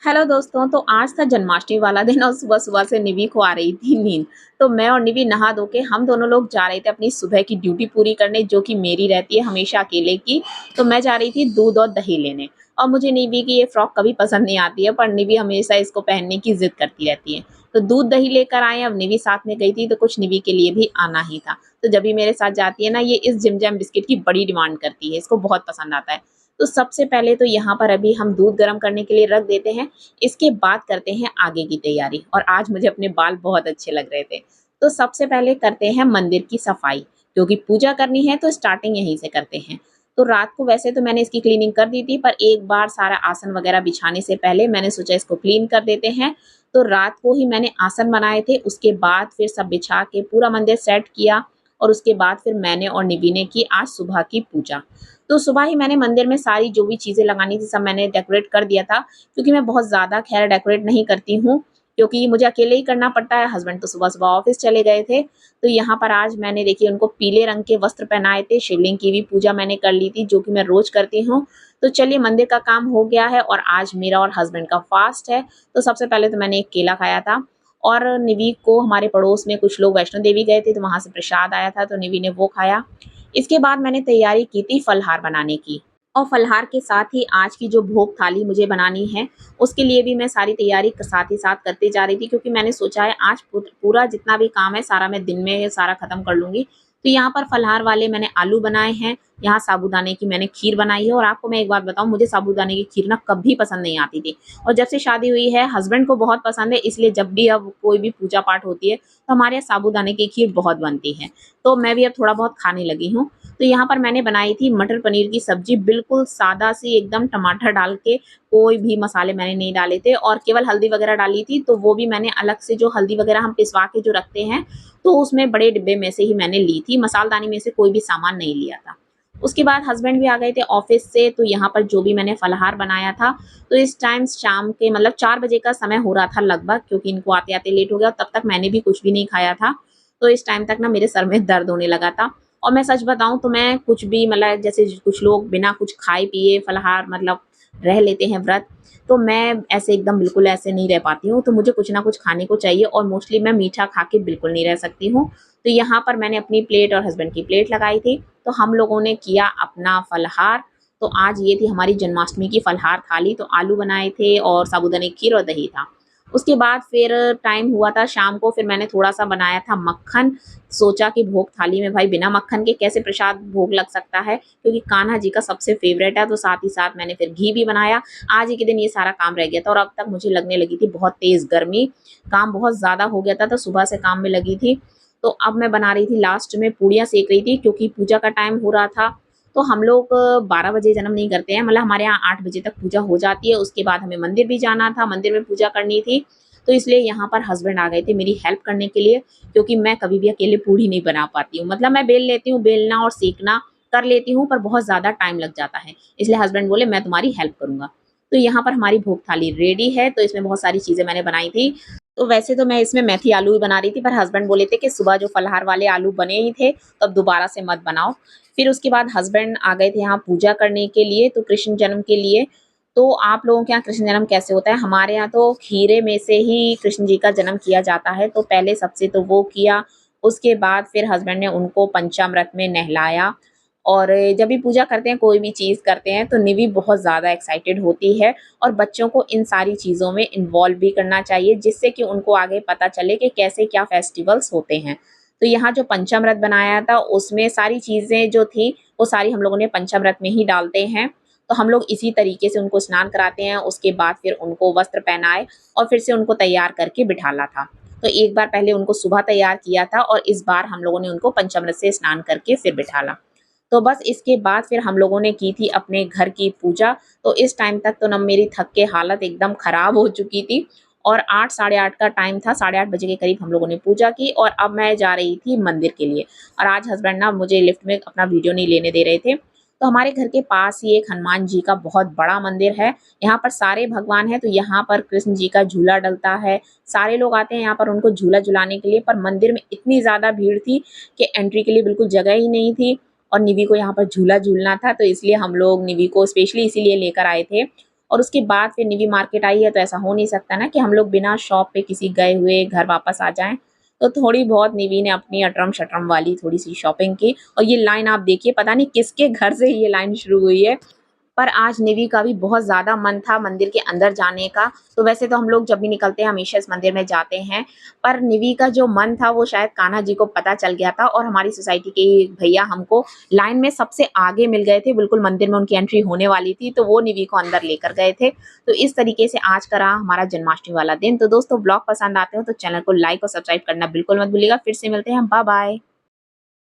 Hello दोस्तों, तो आज था जन्माष्टमी वाला दिन और सुबह-सुबह से निवी को आ रही थी नींद। तो मैं और निवी नहा धो के हम दोनों लोग जा रहे थे अपनी सुबह की ड्यूटी पूरी करने, जो कि मेरी रहती है हमेशा अकेले की। तो मैं जा रही थी दूध और दही लेने और मुझे निवी की ये फ्रॉक कभी पसंद नहीं आती है, पर निवी हमेशा इसको पहनने की ज़िद करती रहती है। तो दूध दही लेकर आए, अब निवी साथ में गई थी तो कुछ निवी के लिए भी आना ही था। तो जब भी मेरे साथ जाती है ना, ये इस जिम जैम बिस्किट की बड़ी डिमांड करती है, इसको बहुत पसंद आता है। तो सबसे पहले तो यहाँ पर अभी हम दूध गर्म करने के लिए रख देते हैं। इसके बाद करते हैं आगे की तैयारी और आज मुझे अपने बाल बहुत अच्छे लग रहे थे। तो सबसे पहले करते हैं मंदिर की सफाई, क्योंकि पूजा करनी है तो स्टार्टिंग यहीं से करते हैं। तो रात को वैसे तो मैंने इसकी क्लीनिंग कर दी थी, पर एक बार सारा आसन वगैरह बिछाने से पहले मैंने सोचा इसको क्लीन कर देते हैं। तो रात को ही मैंने आसन बनाए थे, उसके बाद फिर सब बिछा के पूरा मंदिर सेट किया और उसके बाद फिर मैंने और निवी ने की आज सुबह की पूजा। तो सुबह ही मैंने मंदिर में सारी जो भी चीज़ें लगानी थी सब मैंने डेकोरेट कर दिया था, क्योंकि मैं बहुत ज़्यादा खैर डेकोरेट नहीं करती हूँ, क्योंकि मुझे अकेले ही करना पड़ता है, हस्बैंड तो सुबह-सुबह ऑफ़िस चले गए थे। तो यहाँ पर आज मैंने देखिए उनको पीले रंग के वस्त्र पहनाए थे, शिवलिंग की भी पूजा मैंने कर ली थी, जो कि मैं रोज़ करती हूँ। तो चलिए मंदिर का काम हो गया है और आज मेरा और हस्बैंड का फ़ास्ट है, तो सबसे पहले तो मैंने एक केला खाया था और निवी को हमारे पड़ोस में कुछ लोग वैष्णो देवी गए थे, तो वहाँ से प्रसाद आया था, तो निवी ने वो खाया। इसके बाद मैंने तैयारी की थी फलहार बनाने की और फलहार के साथ ही आज की जो भोग थाली मुझे बनानी है, उसके लिए भी मैं सारी तैयारी साथ ही साथ करते जा रही थी, क्योंकि मैंने सोचा है आज पूरा जितना भी काम है सारा मैं दिन में सारा खत्म कर लूँगी। तो यहाँ पर फलहार वाले मैंने आलू बनाए हैं, यहाँ साबूदाने की मैंने खीर बनाई है और आपको मैं एक बात बताऊँ, मुझे साबूदाने की खीर ना कभी पसंद नहीं आती थी और जब से शादी हुई है हस्बैंड को बहुत पसंद है, इसलिए जब भी अब कोई भी पूजा पाठ होती है, तो हमारे यहाँ साबूदाने की खीर बहुत बनती है। तो मैं भी अब थोड़ा बहुत खाने लगी हूँ। तो यहाँ पर मैंने बनाई थी मटर पनीर की सब्जी, बिल्कुल सादा सी एकदम, टमाटर डाल के, कोई भी मसाले मैंने नहीं डाले थे और केवल हल्दी वगैरह डाली थी, तो वो भी मैंने अलग से जो हल्दी वगैरह हम पिसवा के जो रखते हैं, तो उसमें बड़े डिब्बे में से ही मैंने ली थी, मसालदानी में से कोई भी सामान नहीं लिया था। उसके बाद हस्बैंड भी आ गए थे ऑफिस से, तो यहाँ पर जो भी मैंने फलाहार बनाया था, तो इस टाइम शाम के मतलब 4 बजे का समय हो रहा था लगभग, क्योंकि इनको आते-आते लेट हो गया और तब तक मैंने भी कुछ भी नहीं खाया था। तो इस टाइम तक ना मेरे सर में दर्द होने लगा था और मैं सच बताऊँ तो मैं कुछ भी मतलब जैसे कुछ लोग बिना कुछ खाए पिए फलाहार मतलब रह लेते हैं व्रत, तो मैं ऐसे एकदम बिल्कुल ऐसे नहीं रह पाती हूँ, तो मुझे कुछ ना कुछ खाने को चाहिए और मोस्टली मैं मीठा खा के बिल्कुल नहीं रह सकती हूँ। तो यहाँ पर मैंने अपनी प्लेट और हस्बैंड की प्लेट लगाई थी, तो हम लोगों ने किया अपना फलाहार। तो आज ये थी हमारी जन्माष्टमी की फलाहार थाली, तो आलू बनाए थे और साबूदाने की खीर और दही था। उसके बाद फिर टाइम हुआ था शाम को, फिर मैंने थोड़ा-सा बनाया था मक्खन, सोचा कि भोग थाली में भाई बिना मक्खन के कैसे प्रसाद भोग लग सकता है, क्योंकि कान्हा जी का सबसे फ़ेवरेट है, तो साथ ही साथ मैंने फिर घी भी बनाया। आज ही के दिन ये सारा काम रह गया था और अब तक मुझे लगने लगी थी बहुत तेज़ गर्मी, काम बहुत ज़्यादा हो गया था, तो सुबह से काम में लगी थी। तो अब मैं बना रही थी लास्ट में पूड़ियाँ सेक रही थी, क्योंकि पूजा का टाइम हो रहा था। तो हम लोग 12 बजे जन्म नहीं करते हैं, मतलब हमारे यहाँ 8 बजे तक पूजा हो जाती है, उसके बाद हमें मंदिर भी जाना था, मंदिर में पूजा करनी थी। तो इसलिए यहाँ पर हस्बैंड आ गए थे मेरी हेल्प करने के लिए, क्योंकि मैं कभी भी अकेले पूड़ी नहीं बना पाती हूँ। मतलब मैं बेल लेती हूँ, बेलना और सेकना कर लेती हूँ, पर बहुत ज़्यादा टाइम लग जाता है। इसलिए हस्बैंड बोले मैं तुम्हारी हेल्प करूँगा। तो यहाँ पर हमारी भोग थाली रेडी है, तो इसमें बहुत सारी चीज़ें मैंने बनाई थी। तो वैसे तो मैं इसमें मेथी आलू ही बना रही थी, पर हस्बैंड बोले थे कि सुबह जो फलाहार वाले आलू बने ही थे, तो अब दोबारा से मत बनाओ। फिर उसके बाद हस्बैंड आ गए थे यहाँ पूजा करने के लिए, तो कृष्ण जन्म के लिए। तो आप लोगों के यहाँ कृष्ण जन्म कैसे होता है? हमारे यहाँ तो खीरे में से ही कृष्ण जी का जन्म किया जाता है, तो पहले सबसे तो वो किया, उसके बाद फिर हस्बैंड ने उनको पंचामृत में नहलाया और जब भी पूजा करते हैं, कोई भी चीज़ करते हैं, तो निधि बहुत ज़्यादा एक्साइटेड होती है और बच्चों को इन सारी चीज़ों में इन्वॉल्व भी करना चाहिए, जिससे कि उनको आगे पता चले कि कैसे क्या फेस्टिवल्स होते हैं। तो यहाँ जो पंचामृत बनाया था, उसमें सारी चीज़ें जो थी, वो सारी हम लोगों ने पंचामृत में ही डालते हैं। तो हम लोग इसी तरीके से उनको स्नान कराते हैं, उसके बाद फिर उनको वस्त्र पहनाए और फिर से उनको तैयार करके बिठाला था। तो एक बार पहले उनको सुबह तैयार किया था और इस बार हम लोगों ने उनको पंचामृत से स्नान करके फिर बिठाला। तो बस इसके बाद फिर हम लोगों ने की थी अपने घर की पूजा। तो इस टाइम तक तो ना मेरी थक के हालत एकदम ख़राब हो चुकी थी और 8 साढ़े 8 का टाइम था, साढ़े 8 बजे के करीब हम लोगों ने पूजा की और अब मैं जा रही थी मंदिर के लिए। और आज हस्बैंड ना मुझे लिफ्ट में अपना वीडियो नहीं लेने दे रहे थे। तो हमारे घर के पास ही एक हनुमान जी का बहुत बड़ा मंदिर है। यहाँ पर सारे भगवान हैं, तो यहाँ पर कृष्ण जी का झूला डलता है। सारे लोग आते हैं यहाँ पर उनको झूला झुलाने के लिए, पर मंदिर में इतनी ज़्यादा भीड़ थी कि एंट्री के लिए बिल्कुल जगह ही नहीं थी और निवी को यहाँ पर झूला झूलना था, तो इसलिए हम लोग निवी को स्पेशली इसीलिए लेकर आए थे। और उसके बाद फिर निवी मार्केट आई है, तो ऐसा हो नहीं सकता ना कि हम लोग बिना शॉप पे किसी गए हुए घर वापस आ जाएँ। तो थोड़ी बहुत निवी ने अपनी अटरम-शटरम वाली थोड़ी-सी शॉपिंग की और ये लाइन आप देखिए पता नहीं किसके घर से ये लाइन शुरू हुई है। पर आज निवी का भी बहुत ज़्यादा मन था मंदिर के अंदर जाने का, तो वैसे तो हम लोग जब भी निकलते हैं हमेशा इस मंदिर में जाते हैं, पर निवी का जो मन था वो शायद कान्हा जी को पता चल गया था और हमारी सोसाइटी के ही भैया हमको लाइन में सबसे आगे मिल गए थे, बिल्कुल मंदिर में उनकी एंट्री होने वाली थी, तो वो निवी को अंदर लेकर गए थे। तो इस तरीके से आज का रहा हमारा जन्माष्टमी वाला दिन। तो दोस्तों ब्लॉग पसंद आते हो तो चैनल को लाइक और सब्सक्राइब करना बिल्कुल मत भूलिएगा। फिर से मिलते हैं, बाय-बाय।